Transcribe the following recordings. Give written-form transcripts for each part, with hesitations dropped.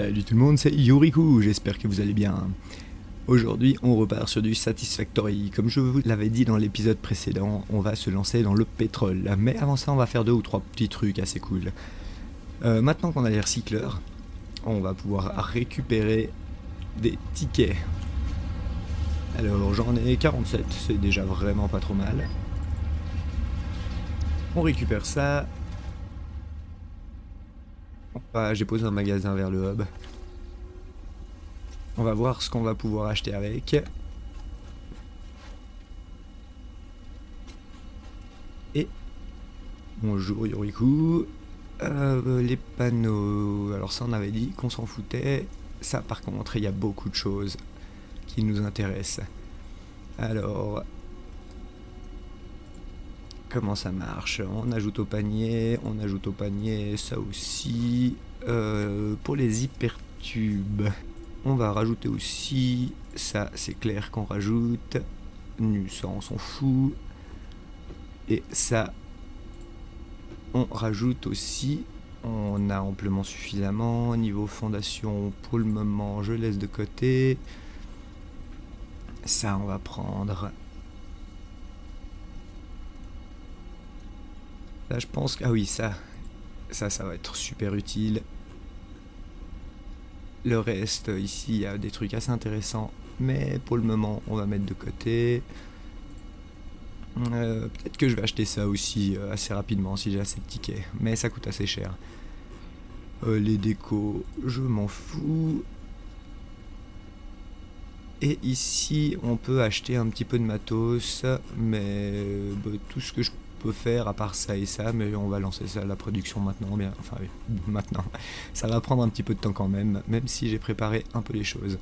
Salut tout le monde, c'est Yuriku, j'espère que vous allez bien. Aujourd'hui, on repart sur du Satisfactory. Comme je vous l'avais dit dans l'épisode précédent, on va se lancer dans le pétrole. Mais avant ça, on va faire 2 ou 3 petits trucs assez cool. Maintenant qu'on a les recycleurs, on va pouvoir récupérer des tickets. Alors, j'en ai 47, c'est déjà vraiment pas trop mal. On récupère ça. J'ai posé un magasin vers le hub. On va voir ce qu'on va pouvoir acheter avec. Et bonjour Yoriku. Les panneaux, alors ça on avait dit qu'on s'en foutait. Ça par contre, il y a beaucoup de choses qui nous intéressent. Alors, comment ça marche? On ajoute au panier, ça aussi. Pour les hypertubes, on va rajouter aussi, ça c'est clair qu'on rajoute. Ça on s'en fout. Et ça, on rajoute aussi. On a amplement suffisamment. Niveau fondation, pour le moment, je laisse de côté. Ça, on va prendre. Là, je pense que... Ah oui, ça va être super utile. Le reste, ici, il y a des trucs assez intéressants. Mais pour le moment, on va mettre de côté. Peut-être que je vais acheter ça aussi assez rapidement si j'ai assez de tickets. Mais ça coûte assez cher. Les décos, je m'en fous. Et ici, on peut acheter un petit peu de matos, mais tout ce que je peux faire, à part ça et ça, mais on va lancer ça, la production maintenant, bien, enfin oui, maintenant. Ça va prendre un petit peu de temps quand même si j'ai préparé un peu les choses.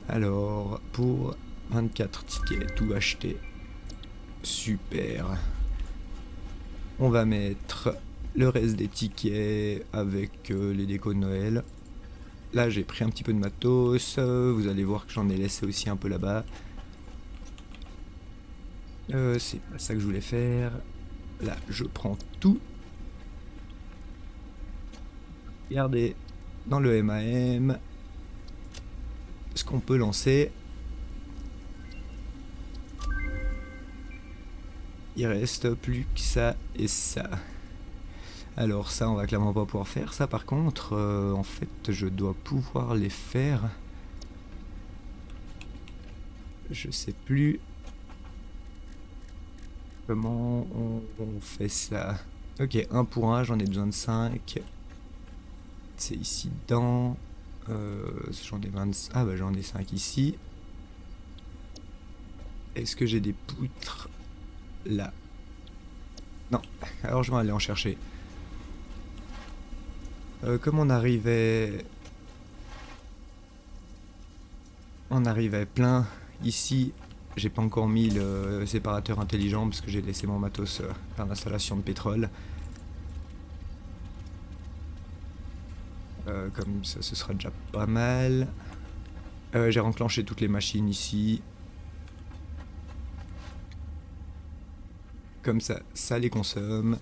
Alors, pour 24 tickets, tout acheté. Super. On va mettre le reste des tickets avec les décos de Noël. Là, j'ai pris un petit peu de matos. Vous allez voir que j'en ai laissé aussi un peu là-bas. C'est pas ça que je voulais faire. Là, je prends tout. Regardez, dans le MAM, ce qu'on peut lancer. Il reste plus que ça et ça. Alors ça, on va clairement pas pouvoir faire. Ça, par contre, en fait, je dois pouvoir les faire. Je sais plus comment on fait ça. Ok, 1 pour 1, j'en ai besoin de 5. C'est ici dedans. J'en ai 25. Ah bah j'en ai 5 ici. Est-ce que j'ai des poutres là? Non, alors je vais aller en chercher. Comme on arrivait plein ici, j'ai pas encore mis le séparateur intelligent parce que j'ai laissé mon matos faire l'installation de pétrole. Comme ça, ce sera déjà pas mal. J'ai renclenché toutes les machines ici. Comme ça les consomme.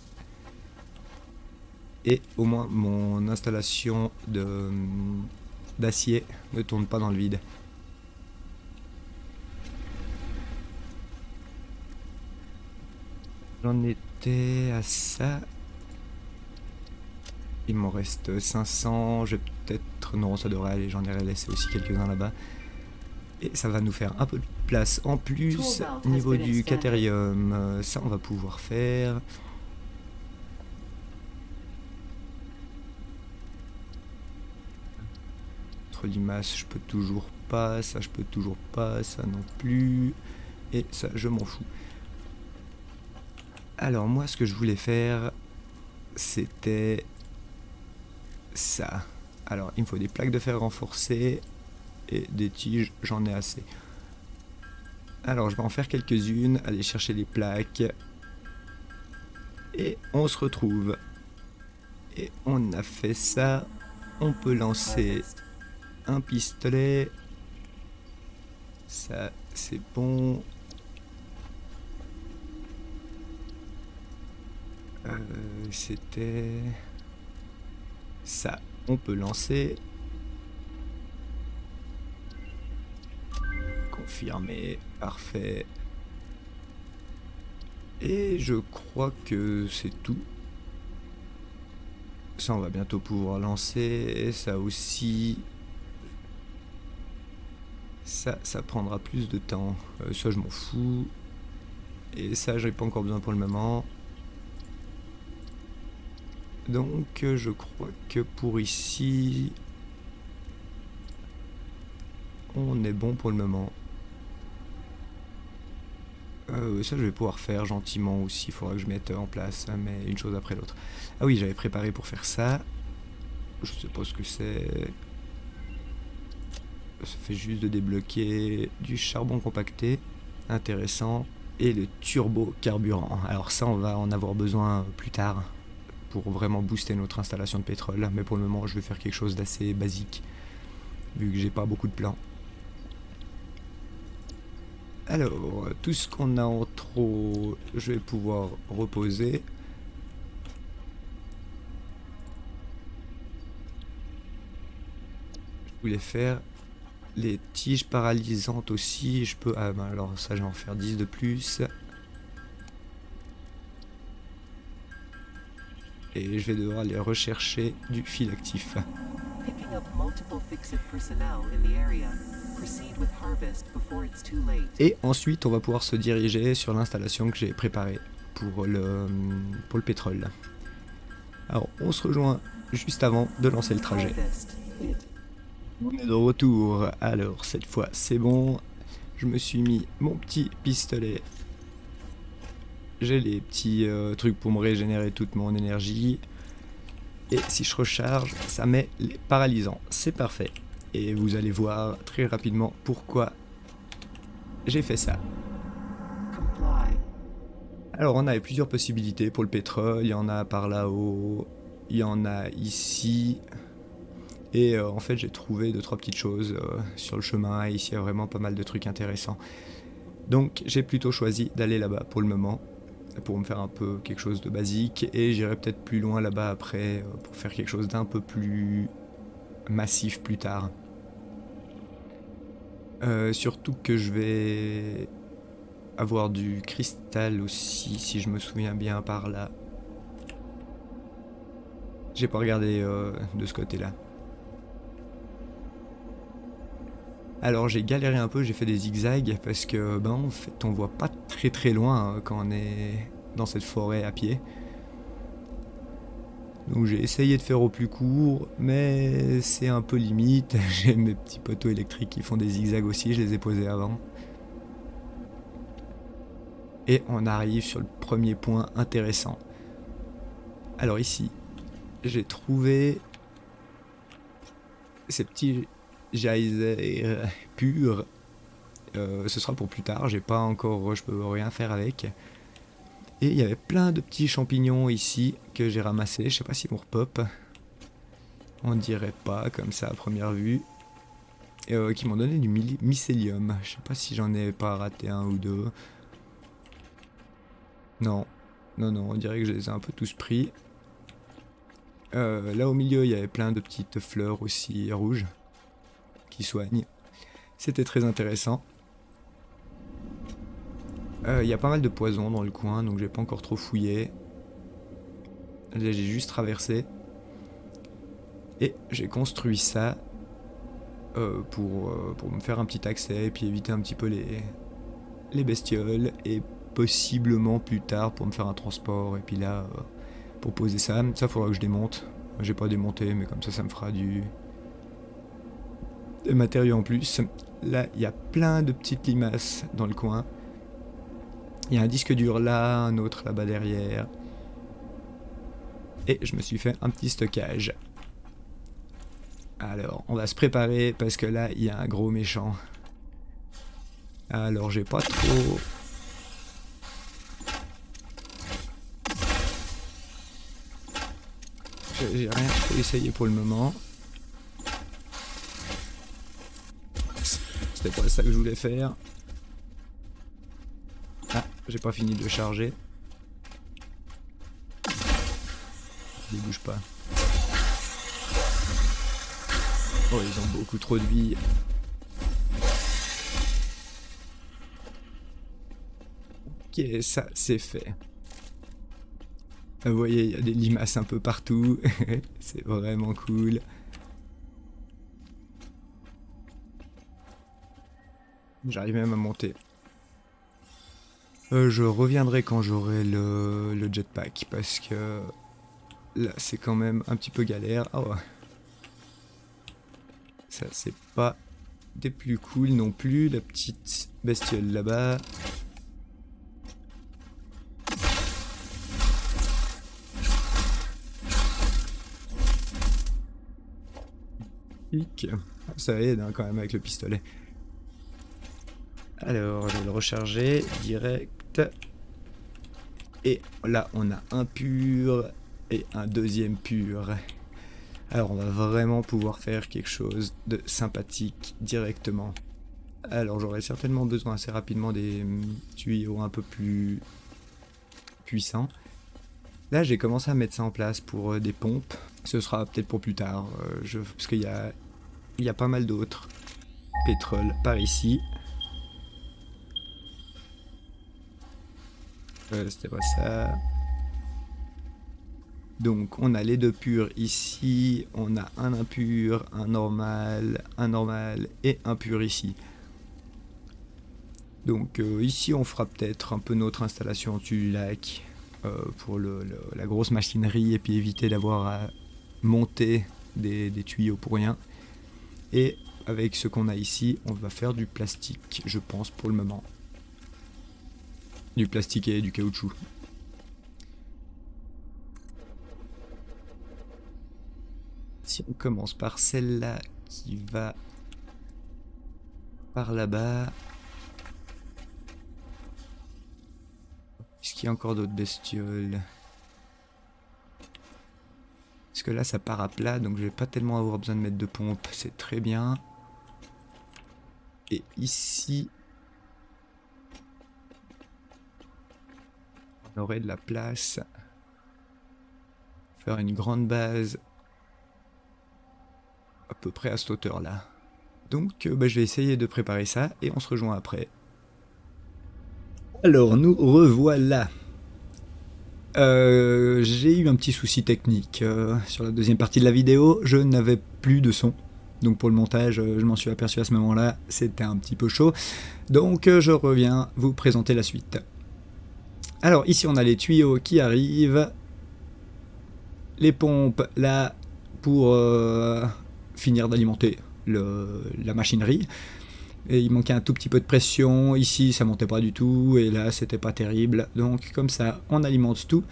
Et au moins mon installation d'acier ne tourne pas dans le vide. J'en étais à ça. Il m'en reste 500. Je vais peut-être... Non, ça devrait aller. J'en ai laissé aussi quelques-uns là-bas. Et ça va nous faire un peu de place en plus. Niveau du Caterium, ça on va pouvoir faire. Limace, je peux toujours pas. Ça, je peux toujours pas. Ça non plus. Et ça, je m'en fous. Alors moi, ce que je voulais faire, c'était ça. Alors, il me faut des plaques de fer renforcées et des tiges, j'en ai assez. Alors, je vais en faire quelques-unes, aller chercher les plaques. Et on se retrouve. Et on a fait ça. On peut lancer un pistolet. Ça, c'est bon. C'était... Ça, on peut lancer. confirmer, parfait. Et je crois que c'est tout. Ça, on va bientôt pouvoir lancer. Et ça aussi. Ça prendra plus de temps. Ça, je m'en fous. Et ça, j'en ai pas encore besoin pour le moment. Donc, je crois que pour ici, on est bon pour le moment. Ça, je vais pouvoir faire gentiment aussi. Il faudra que je mette en place, mais une chose après l'autre. Ah oui, j'avais préparé pour faire ça. Je sais pas ce que c'est. Ça fait juste de débloquer du charbon compacté. Intéressant. Et le turbo carburant. Alors ça, on va en avoir besoin plus tard pour vraiment booster notre installation de pétrole. Mais pour le moment, je vais faire quelque chose d'assez basique, vu que j'ai pas beaucoup de plans. Alors, tout ce qu'on a en trop, je vais pouvoir reposer. Je voulais faire les tiges paralysantes aussi. Je peux... Ah ben alors ça, je vais en faire 10 de plus. Et je vais devoir aller rechercher du fil actif. Et ensuite, on va pouvoir se diriger sur l'installation que j'ai préparée pour le pétrole. Alors, on se rejoint juste avant de lancer le trajet. On est de retour. Alors, cette fois, c'est bon. Je me suis mis mon petit pistolet. J'ai les petits trucs pour me régénérer toute mon énergie. Et si je recharge, ça met les paralysants. C'est parfait. Et vous allez voir très rapidement pourquoi j'ai fait ça. Alors on avait plusieurs possibilités pour le pétrole. Il y en a par là-haut. Il y en a ici. Et en fait j'ai trouvé 2-3 petites choses sur le chemin. Et ici il y a vraiment pas mal de trucs intéressants. Donc j'ai plutôt choisi d'aller là-bas pour le moment, pour me faire un peu quelque chose de basique, et j'irai peut-être plus loin là-bas après pour faire quelque chose d'un peu plus massif plus tard. Surtout que je vais avoir du cristal aussi, si je me souviens bien par là. J'ai pas regardé de ce côté-là. Alors j'ai galéré un peu, j'ai fait des zigzags parce que en fait on voit pas très loin quand on est dans cette forêt à pied. Donc j'ai essayé de faire au plus court, mais c'est un peu limite. J'ai mes petits poteaux électriques qui font des zigzags aussi, je les ai posés avant. Et on arrive sur le premier point intéressant. Alors ici, j'ai trouvé ces petits geysers purs. Ce sera pour plus tard, j'ai pas encore, je peux rien faire avec. Et il y avait plein de petits champignons ici que j'ai ramassés. Je sais pas s'ils vont repop. On dirait pas comme ça à première vue. Qui m'ont donné du mycélium. Je sais pas si j'en ai pas raté un ou deux. Non, on dirait que je les ai un peu tous pris. Là au milieu, il y avait plein de petites fleurs aussi rouges qui soignent. C'était très intéressant. Il y a pas mal de poisons dans le coin, donc j'ai pas encore trop fouillé. Là, j'ai juste traversé. Et j'ai construit ça pour me faire un petit accès et puis éviter un petit peu les bestioles. Et possiblement plus tard pour me faire un transport. Et puis là, pour poser ça, faudra que je démonte. J'ai pas démonté, mais comme ça me fera des matériaux en plus. Là, il y a plein de petites limaces dans le coin. Il y a un disque dur là, un autre là-bas derrière. Et je me suis fait un petit stockage. Alors, on va se préparer parce que là, il y a un gros méchant. Alors, j'ai pas trop... J'ai rien trop essayé pour le moment. C'était pas ça que je voulais faire. Ah, j'ai pas fini de le charger. Il bouge pas. Oh, ils ont beaucoup trop de vie. Ok, ça c'est fait. Vous voyez, il y a des limaces un peu partout. C'est vraiment cool. J'arrive même à monter. Je reviendrai quand j'aurai le jetpack parce que là c'est quand même un petit peu galère. Ah ouais. Ça c'est pas des plus cool non plus. La petite bestiole là-bas. Ça aide hein, quand même avec le pistolet. Alors, je vais le recharger direct. Et là, on a un pur et un deuxième pur. Alors, on va vraiment pouvoir faire quelque chose de sympathique directement. Alors, j'aurai certainement besoin assez rapidement des tuyaux un peu plus puissants. Là, j'ai commencé à mettre ça en place pour des pompes. Ce sera peut-être pour plus tard, parce qu'il y a pas mal d'autres pétrole par ici. C'était pas ça. Donc on a les deux purs ici, on a un impur, un normal et un pur ici. Donc ici on fera peut-être un peu notre installation du lac pour la grosse machinerie et puis éviter d'avoir à monter des tuyaux pour rien. Et avec ce qu'on a ici, on va faire du plastique, je pense pour le moment. Du plastique et du caoutchouc. Si on commence par celle-là qui va par là-bas. Est-ce qu'il y a encore d'autres bestioles? Parce que là ça part à plat donc je vais pas tellement avoir besoin de mettre de pompe, c'est très bien. Et ici on aurait de la place. Faire une grande base à peu près à cette hauteur là. Donc je vais essayer de préparer ça et on se rejoint après. Alors nous revoilà. J'ai eu un petit souci technique sur la deuxième partie de la vidéo, je n'avais plus de son. Donc pour le montage, je m'en suis aperçu à ce moment-là, c'était un petit peu chaud. Donc je reviens vous présenter la suite. Alors ici on a les tuyaux qui arrivent. Les pompes là pour finir d'alimenter la machinerie. Et il manquait un tout petit peu de pression, ici ça montait pas du tout, et là c'était pas terrible, donc comme ça on alimente tout.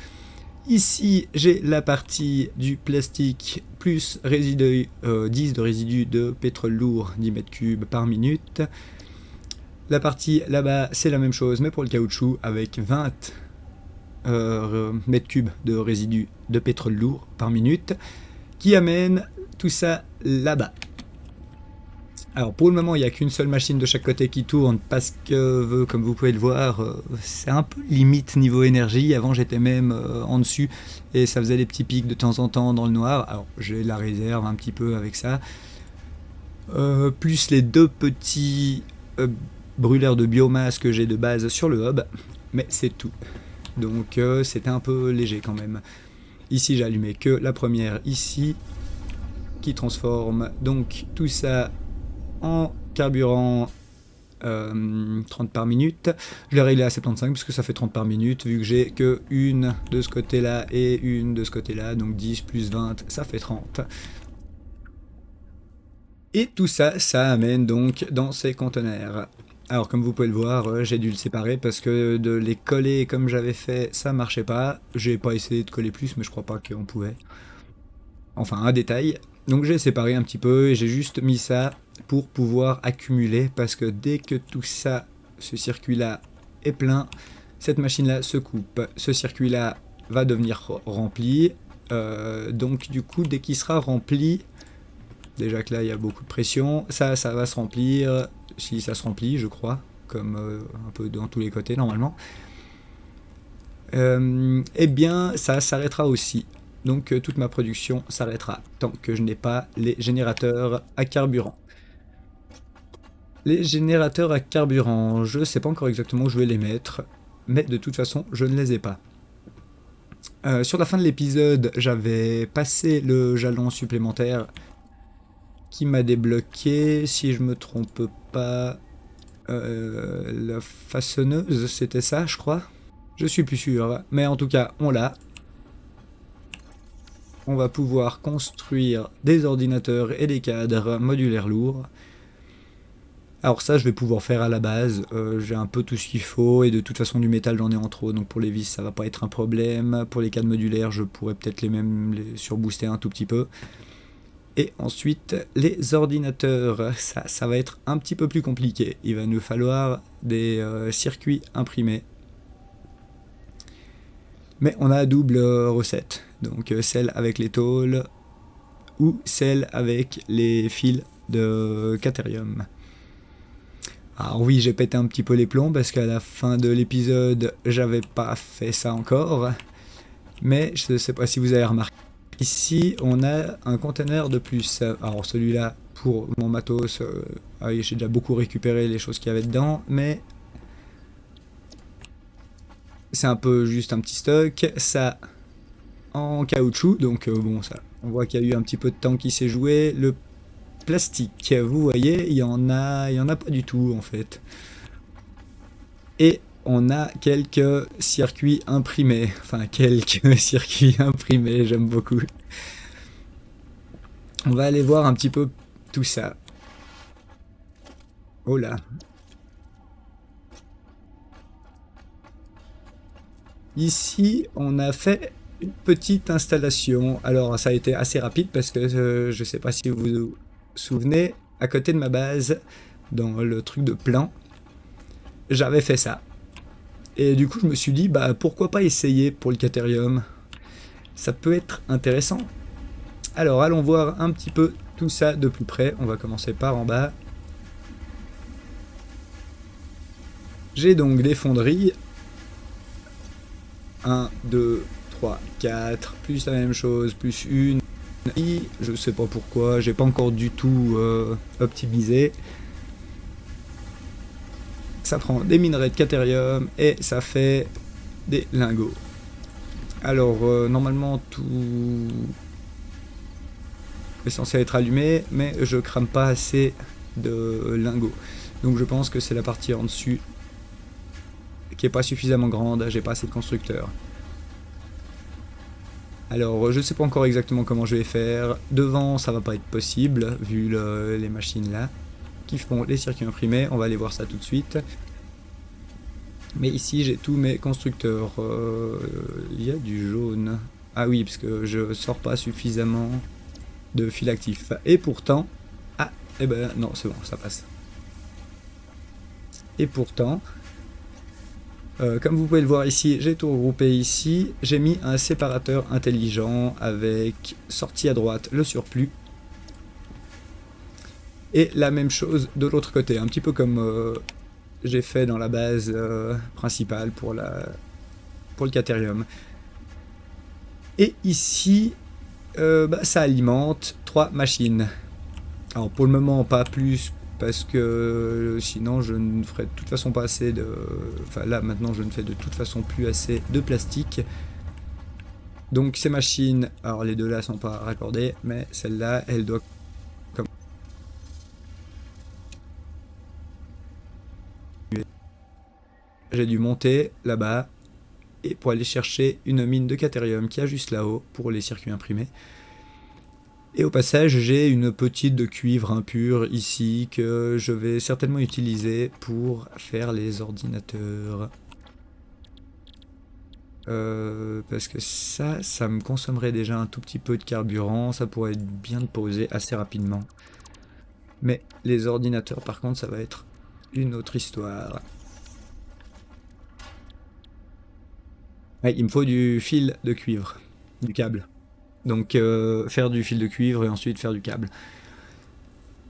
Ici j'ai la partie du plastique plus résidu, 10 de résidus de pétrole lourd, 10 mètres cubes par minute. La partie là-bas c'est la même chose, mais pour le caoutchouc avec 20 mètres cubes de résidus de pétrole lourd par minute, qui amène tout ça là-bas. Alors pour le moment il n'y a qu'une seule machine de chaque côté qui tourne parce que comme vous pouvez le voir c'est un peu limite niveau énergie. Avant j'étais même en dessus et ça faisait des petits pics de temps en temps dans le noir. Alors j'ai la réserve un petit peu avec ça. Plus les deux petits brûleurs de biomasse que j'ai de base sur le hub. Mais c'est tout. Donc c'était un peu léger quand même. Ici j'ai allumé que la première ici qui transforme donc tout ça en carburant 30 par minute. Je l'ai réglé à 75 parce que ça fait 30 par minute vu que j'ai que une de ce côté là et une de ce côté là, donc 10 plus 20 ça fait 30. Et tout ça, ça amène donc dans ces conteneurs. Alors comme vous pouvez le voir, j'ai dû le séparer parce que de les coller comme j'avais fait, ça marchait pas. J'ai pas essayé de coller plus mais je crois pas qu'on pouvait. Enfin un détail. Donc j'ai séparé un petit peu et j'ai juste mis ça pour pouvoir accumuler parce que dès que tout ça, ce circuit là est plein, cette machine là se coupe, ce circuit là va devenir rempli, donc du coup dès qu'il sera rempli, déjà que là il y a beaucoup de pression, ça va se remplir, si ça se remplit je crois, comme un peu dans tous les côtés normalement, eh bien ça s'arrêtera aussi. Donc toute ma production s'arrêtera tant que je n'ai pas les générateurs à carburant. Les générateurs à carburant, je sais pas encore exactement où je vais les mettre. mais de toute façon, je ne les ai pas. Sur la fin de l'épisode, j'avais passé le jalon supplémentaire qui m'a débloqué, si je me trompe pas, la façonneuse, c'était ça, je crois. Je suis plus sûr, mais en tout cas, on l'a. On va pouvoir construire des ordinateurs et des cadres modulaires lourds. Alors ça, je vais pouvoir faire à la base. J'ai un peu tout ce qu'il faut et de toute façon du métal, j'en ai en trop. Donc pour les vis, ça va pas être un problème. Pour les cadres modulaires, je pourrais peut-être les surbooster un tout petit peu. Et ensuite, les ordinateurs, ça va être un petit peu plus compliqué. Il va nous falloir des circuits imprimés. Mais on a double recette. Donc celle avec les tôles ou celle avec les fils de Caterium. Alors oui, j'ai pété un petit peu les plombs parce qu'à la fin de l'épisode, j'avais pas fait ça encore. Mais je ne sais pas si vous avez remarqué. Ici, on a un conteneur de plus. Alors celui-là, pour mon matos, oui, j'ai déjà beaucoup récupéré les choses qu'il y avait dedans, mais c'est un peu juste un petit stock. Ça en caoutchouc, donc bon, ça, on voit qu'il y a eu un petit peu de temps qui s'est joué. Le plastique, vous voyez, il y en a pas du tout en fait. Et on a quelques circuits imprimés. Enfin, quelques circuits imprimés, j'aime beaucoup. On va aller voir un petit peu tout ça. Oh là. Ici, on a fait une petite installation. Alors, ça a été assez rapide parce que je sais pas si vous vous souvenez, à côté de ma base, dans le truc de plan, j'avais fait ça. Et du coup, je me suis dit, bah pourquoi pas essayer pour le Caterium? Ça peut être intéressant. Alors, allons voir un petit peu tout ça de plus près. On va commencer par en bas. J'ai donc des fonderies. 1, 2, 3, 4, plus la même chose, plus une. Je sais pas pourquoi, j'ai pas encore du tout optimisé. Ça prend des minerais de Caterium et ça fait des lingots. Alors normalement tout est censé être allumé, mais je crame pas assez de lingots. Donc je pense que c'est la partie en dessus qui est pas suffisamment grande, j'ai pas assez de constructeurs. Alors je sais pas encore exactement comment je vais faire. Devant ça va pas être possible vu les machines là qui font les circuits imprimés. On va aller voir ça tout de suite. Mais ici j'ai tous mes constructeurs. Il y a du jaune. Ah oui, parce que je sors pas suffisamment de fil actif. Et pourtant... Ah, eh ben non, c'est bon, ça passe. Et pourtant... comme vous pouvez le voir ici, j'ai tout regroupé ici. J'ai mis un séparateur intelligent avec sortie à droite, le surplus. Et la même chose de l'autre côté, un petit peu comme j'ai fait dans la base principale pour le Caterium. Et ici, ça alimente 3 machines. Alors pour le moment, pas plus, parce que sinon je ne ferai de toute façon pas assez de... Enfin là maintenant je ne fais de toute façon plus assez de plastique. Donc ces machines, alors les deux là sont pas raccordées, mais celle-là elle doit... J'ai dû monter là-bas et pour aller chercher une mine de Caterium qui a juste là-haut pour les circuits imprimés. Et au passage, j'ai une petite de cuivre impur ici que je vais certainement utiliser pour faire les ordinateurs. Parce que ça me consommerait déjà un tout petit peu de carburant, ça pourrait être bien de poser assez rapidement. Mais les ordinateurs par contre, ça va être une autre histoire. Ouais, il me faut du fil de cuivre, du câble. Donc faire du fil de cuivre et ensuite faire du câble.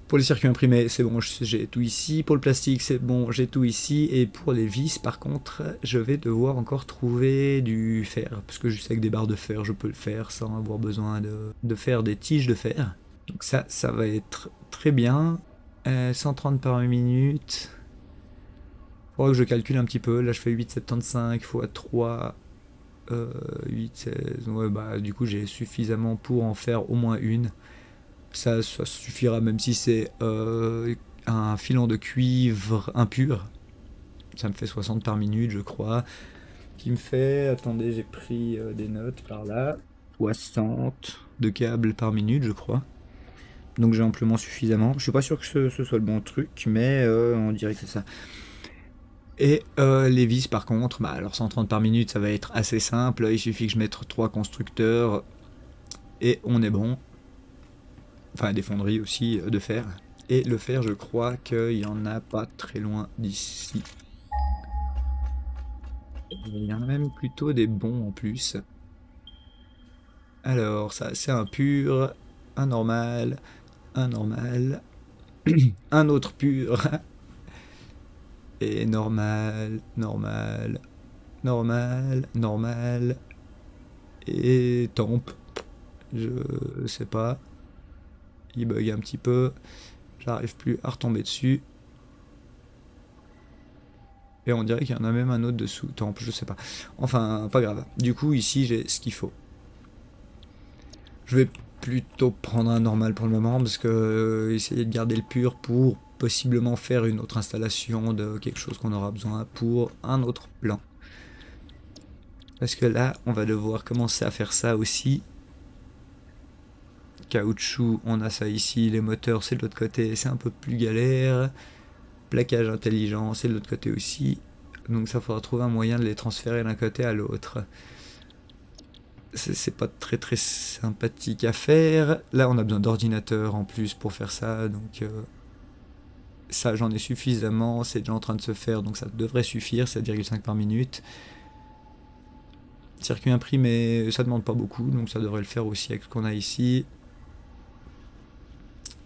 Pour les circuits imprimés, c'est bon, j'ai tout ici. Pour le plastique, c'est bon, j'ai tout ici. Et pour les vis, par contre, je vais devoir encore trouver du fer. Parce que je sais que des barres de fer, je peux le faire sans avoir besoin de faire des tiges de fer. Donc ça va être très bien. 130 par minute. Faudra que je calcule un petit peu. Là, je fais 8,75 x 3, 8, 16. Ouais, bah, du coup, j'ai suffisamment pour en faire au moins une. Ça suffira, même si c'est un filant de cuivre impur. Ça me fait 60 par minute, je crois. Qui me fait, attendez, j'ai pris des notes par là. 60 de câbles par minute, je crois. Donc j'ai amplement suffisamment. Je suis pas sûr que ce soit le bon truc, mais on dirait que c'est ça. Et les vis par contre, bah alors 130 par minute, ça va être assez simple. Il suffit que je mette 3 constructeurs et on est bon. Enfin des fonderies aussi de fer. Et le fer, je crois qu'il y en a pas très loin d'ici. Il y en a même plutôt des bons en plus. Alors ça, c'est un pur, un normal, un normal, un autre pur. Et normal, normal, normal, normal. Et temp. Je sais pas. Il bug un petit peu. J'arrive plus à retomber dessus. Et on dirait qu'il y en a même un autre dessous. Temp, je sais pas. Enfin, pas grave. Du coup, ici, j'ai ce qu'il faut. Je vais plutôt prendre un normal pour le moment parce que essayer de garder le pur pour possiblement faire une autre installation de quelque chose qu'on aura besoin pour un autre plan. Parce que là, on va devoir commencer à faire ça aussi. Caoutchouc, on a ça ici. Les moteurs, c'est de l'autre côté, c'est un peu plus galère. Plaquage intelligent, c'est de l'autre côté aussi. Donc ça, faudra trouver un moyen de les transférer d'un côté à l'autre. C'est pas très très sympathique à faire. Là, on a besoin d'ordinateur en plus pour faire ça. Donc ça, j'en ai suffisamment. C'est déjà en train de se faire, donc ça devrait suffire. 7,5 par minute. Circuit imprimé, ça demande pas beaucoup, donc ça devrait le faire aussi avec ce qu'on a ici.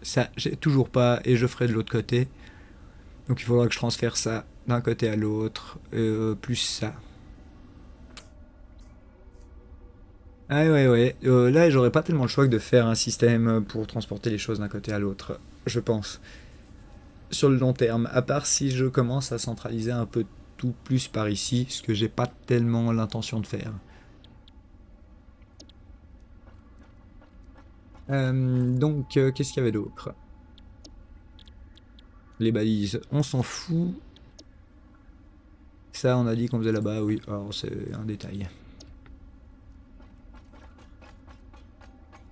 Ça, j'ai toujours pas, et je ferai de l'autre côté. Donc il faudra que je transfère ça d'un côté à l'autre, plus ça. Ah ouais, ouais. Là, j'aurais pas tellement le choix que de faire un système pour transporter les choses d'un côté à l'autre, je pense. Sur le long terme, à part si je commence à centraliser un peu tout plus par ici, ce que j'ai pas tellement l'intention de faire. Donc, qu'est-ce qu'il y avait d'autre? Les balises, on s'en fout. Ça, on a dit qu'on faisait là-bas, oui. Alors, c'est un détail.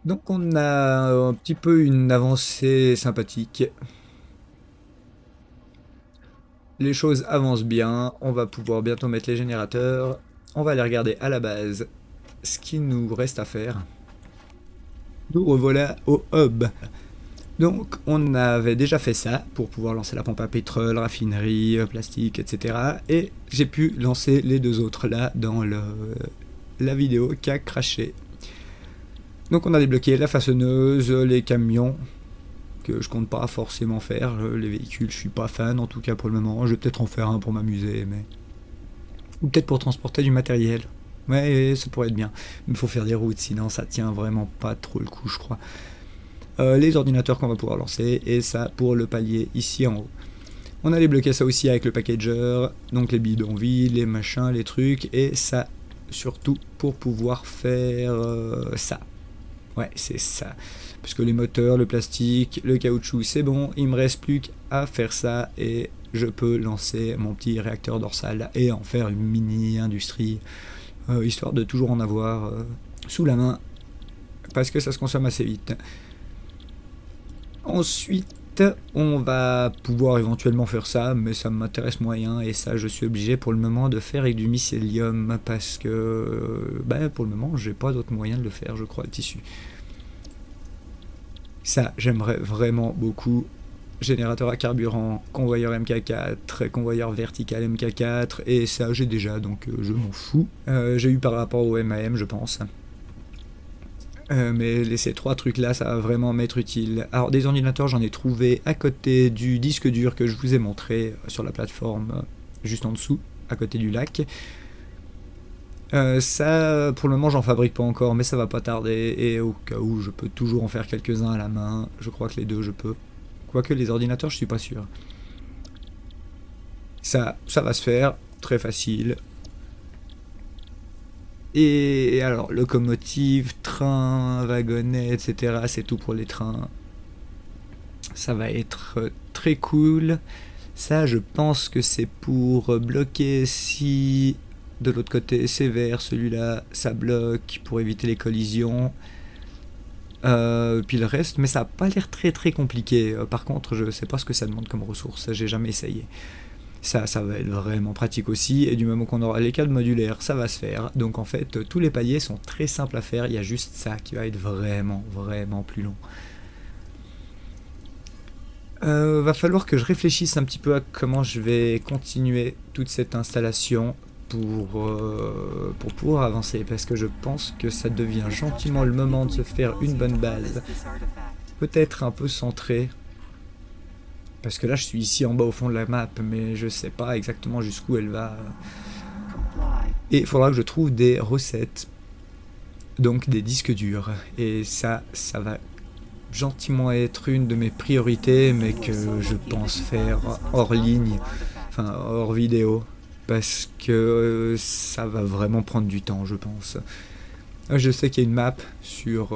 Donc, on a un petit peu une avancée sympathique. Les choses avancent bien. On va pouvoir bientôt mettre les générateurs. On va aller regarder à la base ce qu'il nous reste à faire. Nous revoilà au hub. Donc on avait déjà fait ça pour pouvoir lancer la pompe à pétrole, raffinerie, plastique, etc. Et j'ai pu lancer les deux autres là dans la vidéo qui a craché. Donc on a débloqué la façonneuse, les camions, que je compte pas forcément faire. Les véhicules, je suis pas fan en tout cas pour le moment. Je vais peut-être en faire un pour m'amuser, mais... Ou peut-être pour transporter du matériel. Ouais, ça pourrait être bien. Mais il faut faire des routes, sinon ça tient vraiment pas trop le coup, je crois. Les ordinateurs qu'on va pouvoir lancer, et ça pour le palier ici en haut. On allait bloquer ça aussi avec le packager, donc les bidonvilles, les machins, les trucs, et ça surtout pour pouvoir faire ça. Ouais, c'est ça. Parce que les moteurs, le plastique, le caoutchouc, c'est bon, il me reste plus qu'à faire ça, et je peux lancer mon petit réacteur dorsal et en faire une mini-industrie, histoire de toujours en avoir sous la main, parce que ça se consomme assez vite. Ensuite, on va pouvoir éventuellement faire ça, mais ça m'intéresse moyen, et ça je suis obligé pour le moment de faire avec du mycélium, parce que pour le moment j'ai pas d'autre moyen de le faire, je crois, le tissu. Ça, j'aimerais vraiment beaucoup. Générateur à carburant, convoyeur MK4, convoyeur vertical MK4, et ça j'ai déjà, donc je m'en fous. J'ai eu par rapport au MAM, je pense. Mais ces trois trucs là, ça va vraiment m'être utile. Alors des ordinateurs, j'en ai trouvé à côté du disque dur que je vous ai montré sur la plateforme juste en dessous, à côté du lac. Ça, pour le moment, j'en fabrique pas encore, mais ça va pas tarder, et au cas où, je peux toujours en faire quelques-uns à la main. Je crois que les deux, je peux. Quoique les ordinateurs, je suis pas sûr. Ça va se faire, très facile. Et alors, locomotive, train, wagonnet, etc. C'est tout pour les trains. Ça va être très cool. Ça, je pense que c'est pour bloquer si de l'autre côté c'est vert, celui-là, ça bloque pour éviter les collisions. Puis le reste, mais ça a pas l'air très compliqué. Par contre, je sais pas ce que ça demande comme ressources, ça j'ai jamais essayé. Ça va être vraiment pratique aussi, et du moment qu'on aura les câbles modulaires, ça va se faire. Donc en fait, tous les paliers sont très simples à faire, il y a juste ça qui va être vraiment plus long. Va falloir que je réfléchisse un petit peu à comment je vais continuer toute cette installation pour pouvoir avancer, parce que je pense que ça devient gentiment le moment de se faire une bonne base, peut-être un peu centrée, parce que là je suis ici en bas au fond de la map, mais je sais pas exactement jusqu'où elle va, et il faudra que je trouve des recettes, donc des disques durs, et ça va gentiment être une de mes priorités, mais que je pense faire hors ligne, enfin hors vidéo, parce que ça va vraiment prendre du temps, je pense. Je sais qu'il y a une map sur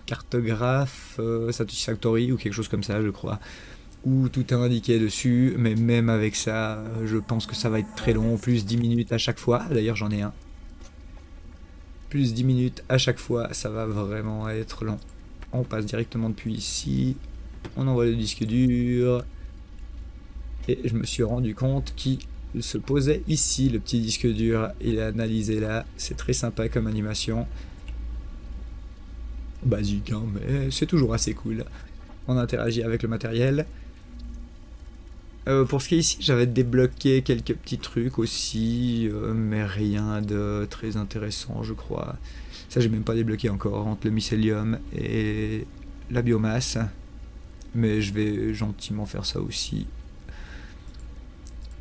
Cartographe, Satisfactory ou quelque chose comme ça, je crois, où tout est indiqué dessus, mais même avec ça, je pense que ça va être très long, plus 10 minutes à chaque fois. D'ailleurs, j'en ai un. Plus 10 minutes à chaque fois, ça va vraiment être long. On passe directement depuis ici, on envoie le disque dur, et je me suis rendu compte qu'il se posait ici, le petit disque dur, il est analysé là, c'est très sympa comme animation. Basique, hein, mais c'est toujours assez cool. On interagit avec le matériel. Pour ce qui est ici, j'avais débloqué quelques petits trucs aussi, mais rien de très intéressant, je crois. Ça, j'ai même pas débloqué encore, entre le mycélium et la biomasse. Mais je vais gentiment faire ça aussi.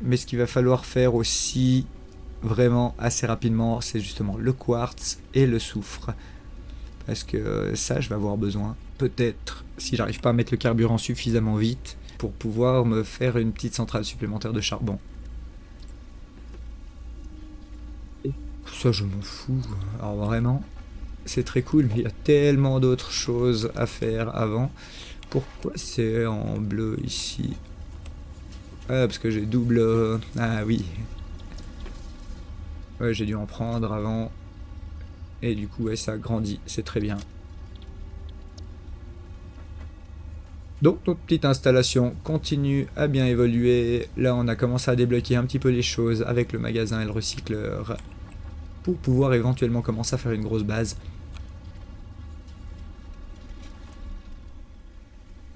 Mais ce qu'il va falloir faire aussi, vraiment assez rapidement, c'est justement le quartz et le soufre. Parce que ça, je vais avoir besoin. Peut-être, si j'arrive pas à mettre le carburant suffisamment vite, pour pouvoir me faire une petite centrale supplémentaire de charbon. Et ça, je m'en fous. Alors vraiment, c'est très cool, mais il y a tellement d'autres choses à faire avant. Pourquoi c'est en bleu ici? Ah, parce que j'ai double... Ah oui. Ouais, j'ai dû en prendre avant. Et du coup, ouais, ça grandit. C'est très bien. Donc notre petite installation continue à bien évoluer. Là on a commencé à débloquer un petit peu les choses avec le magasin et le recycleur pour pouvoir éventuellement commencer à faire une grosse base.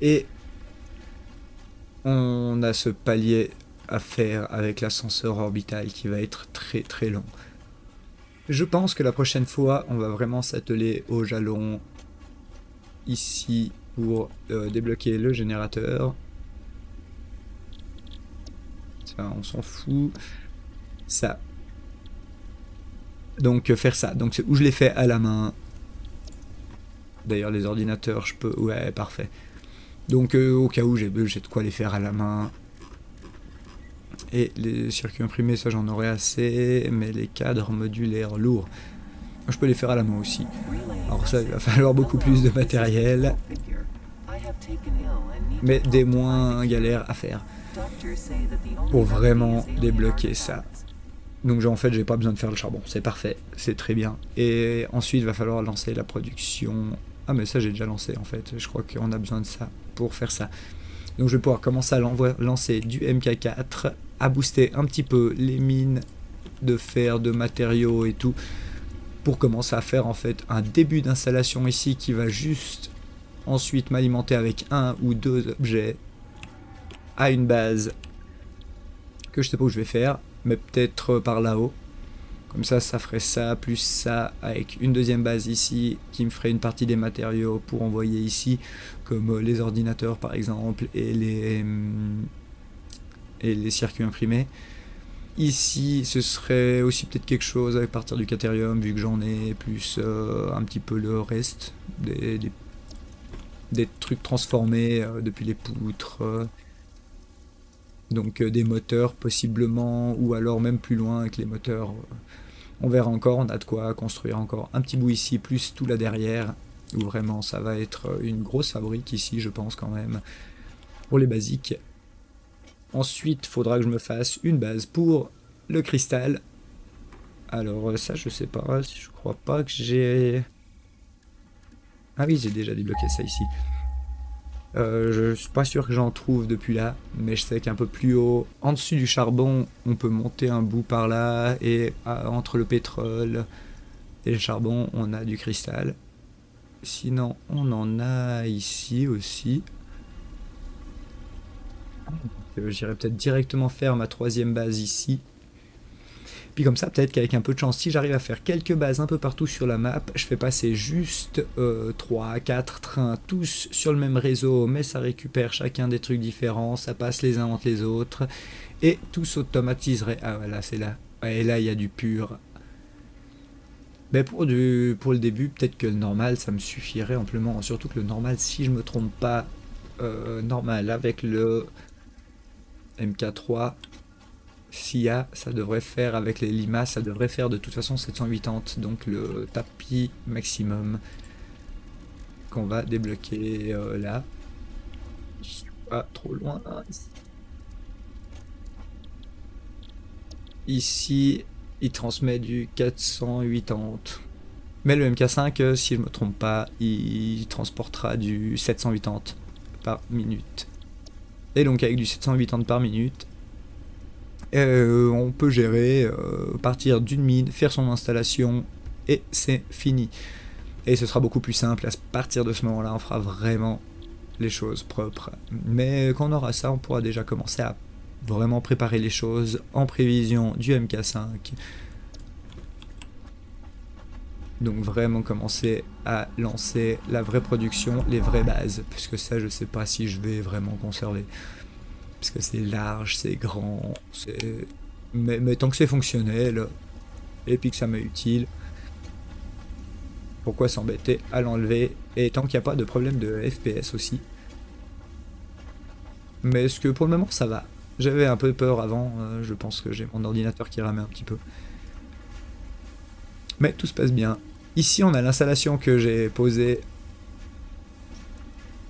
Et on a ce palier à faire avec l'ascenseur orbital qui va être très long. Je pense que la prochaine fois on va vraiment s'atteler au jalon ici pour débloquer le générateur. Ça, on s'en fout. Ça. Donc faire ça. Donc c'est où je l'ai fait à la main. D'ailleurs les ordinateurs, je peux... Ouais, parfait. Donc au cas où j'ai de quoi les faire à la main. Et les circuits imprimés, ça j'en aurais assez. Mais les cadres modulaires lourds, je peux les faire à la main aussi. Alors ça, il va falloir beaucoup plus de matériel. Mais des moins galères à faire. Pour vraiment débloquer ça. Donc en fait, j'ai pas besoin de faire le charbon. C'est parfait, c'est très bien. Et ensuite, il va falloir lancer la production. Ah mais ça j'ai déjà lancé en fait. Je crois qu'on a besoin de ça pour faire ça. Donc je vais pouvoir commencer à lancer du MK4, à booster un petit peu les mines de fer, de matériaux et tout, pour commencer à faire en fait un début d'installation ici qui va juste ensuite m'alimenter avec un ou deux objets à une base que je sais pas où je vais faire, mais peut-être par là-haut. Comme ça ferait ça, plus ça, avec une deuxième base ici, qui me ferait une partie des matériaux pour envoyer ici, comme les ordinateurs par exemple, et les circuits imprimés. Ici, ce serait aussi peut-être quelque chose à partir du Caterium, vu que j'en ai, plus un petit peu le reste, des trucs transformés depuis les poutres. Donc des moteurs possiblement, ou alors même plus loin avec les moteurs. On verra encore, on a de quoi construire encore un petit bout ici, plus tout là derrière, où vraiment ça va être une grosse fabrique ici, je pense quand même, pour les basiques. Ensuite, il faudra que je me fasse une base pour le cristal. Alors ça, je sais pas, je crois pas que j'ai... Ah oui, j'ai déjà débloqué ça ici. Je suis pas sûr que j'en trouve depuis là, mais je sais qu'un peu plus haut, en dessus du charbon, on peut monter un bout par là, et entre le pétrole et le charbon, on a du cristal. Sinon, on en a ici aussi. J'irai peut-être directement faire ma troisième base ici. Puis comme ça, peut-être qu'avec un peu de chance, si j'arrive à faire quelques bases un peu partout sur la map, je fais passer juste 3, 4 trains, tous sur le même réseau, mais ça récupère chacun des trucs différents, ça passe les uns entre les autres, et tout s'automatiserait. Ah voilà, c'est là. Et là, il y a du pur. Mais pour le début, peut-être que le normal, ça me suffirait amplement. Surtout que le normal, si je me trompe pas, normal avec le MK3, SIA, ça devrait faire avec les limaces, ça devrait faire de toute façon 780, donc le tapis maximum qu'on va débloquer là. Pas trop loin. Ici, il transmet du 480. Mais le MK5, si je me trompe pas, il transportera du 780 par minute. Et donc avec du 780 par minute, on peut gérer, partir d'une mine, faire son installation, et c'est fini. Et ce sera beaucoup plus simple, à partir de ce moment-là, on fera vraiment les choses propres. Mais quand on aura ça, on pourra déjà commencer à vraiment préparer les choses en prévision du MK5. Donc vraiment commencer à lancer la vraie production, les vraies bases, puisque ça je sais pas si je vais vraiment conserver. Parce que c'est large, c'est grand, mais tant que c'est fonctionnel, et puis que ça m'est utile, pourquoi s'embêter à l'enlever, et tant qu'il n'y a pas de problème de FPS aussi. Mais est-ce que pour le moment ça va? J'avais un peu peur avant, je pense que j'ai mon ordinateur qui ramait un petit peu. Mais tout se passe bien. Ici on a l'installation que j'ai posée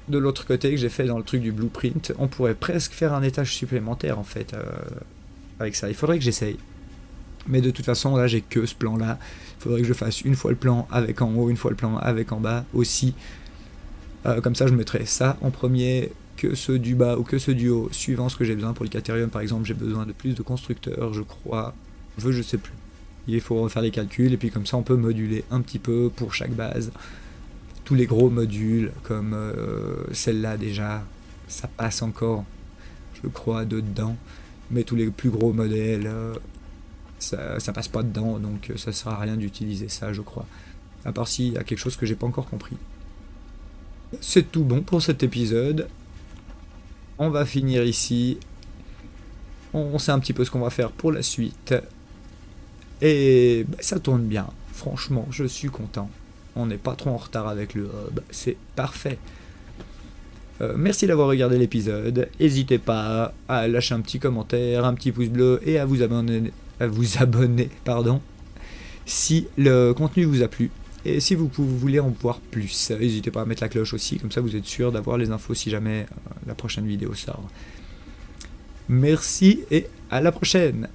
de l'autre côté, que j'ai fait dans le truc du blueprint. On pourrait presque faire un étage supplémentaire en fait avec ça. Il faudrait que j'essaye. Mais de toute façon là j'ai que ce plan là. Il faudrait que je fasse une fois le plan avec en haut, une fois le plan avec en bas aussi. Comme ça je mettrai ça en premier, que ceux du bas ou que ceux du haut, suivant ce que j'ai besoin. Pour le Caterium par exemple, j'ai besoin de plus de constructeurs, je crois. Je sais plus. Il faut refaire les calculs et puis comme ça on peut moduler un petit peu pour chaque base. Tous les gros modules comme celle-là déjà, ça passe encore, je crois, dedans. Mais tous les plus gros modèles, ça passe pas dedans, donc ça sert à rien d'utiliser ça, je crois. À part s'il y a quelque chose que j'ai pas encore compris. C'est tout bon pour cet épisode. On va finir ici. On sait un petit peu ce qu'on va faire pour la suite. Et bah, ça tourne bien. Franchement, je suis content. On n'est pas trop en retard avec le hub. C'est parfait. Merci d'avoir regardé l'épisode. N'hésitez pas à lâcher un petit commentaire, un petit pouce bleu et à vous abonner, pardon, si le contenu vous a plu. Et si vous voulez en voir plus, n'hésitez pas à mettre la cloche aussi, comme ça vous êtes sûr d'avoir les infos si jamais la prochaine vidéo sort. Merci et à la prochaine!